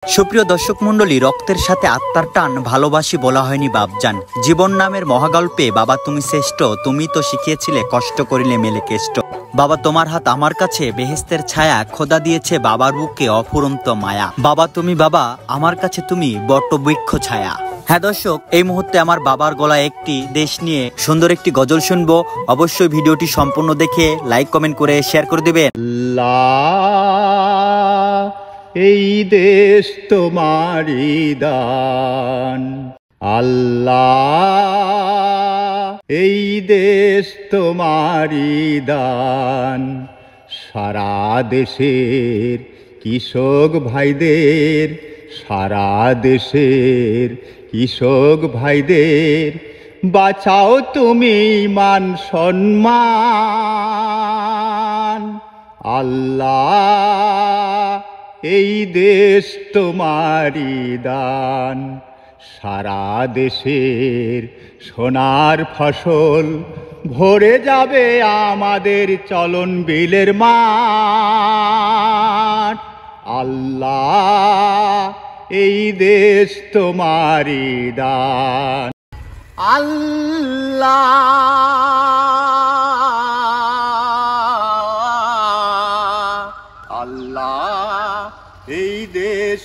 সুপ্রিয় দর্শক মণ্ডলী, রক্তের সাথে আত্মার টান, ভালোবাসি বলা হয়নি বাপজান। জীবন নামের মহাগল্পে বাবা তুমি শ্রেষ্ঠ, তুমি তো শিখিয়েছিলে কষ্ট করিলে মেলে কেষ্ট। বাবা তোমার হাত আমার কাছে বেহেস্তের ছায়া, খোদা দিয়েছে বাবার বুকে অফুরন্ত মায়া। বাবা তুমি বাবা, আমার কাছে তুমি বটবৃক্ষ ছায়া। হ্যাঁ দর্শক, এই মুহূর্তে আমার বাবার গলায় একটি দেশ নিয়ে সুন্দর একটি গজল শুনবো। অবশ্যই ভিডিওটি সম্পূর্ণ দেখে লাইক কমেন্ট করে শেয়ার করে দিবেন। এই দেশ তোমারি দান, আল্লাহ এই দেশ তোমারি দান। সারা দেশের কৃষক ভাইদের, সারা দেশের কৃষক ভাইদের বাঁচাও তুমি মান সম্মান। আল্লাহ এই দেশ তোমারি দান। সারা দেশের সোনার ফসল ভরে যাবে আমাদের চলন বিলের মাঠ। আল্লাহ এই দেশ তোমারি দান। আল্লাহ আল্লাহ এই দেশ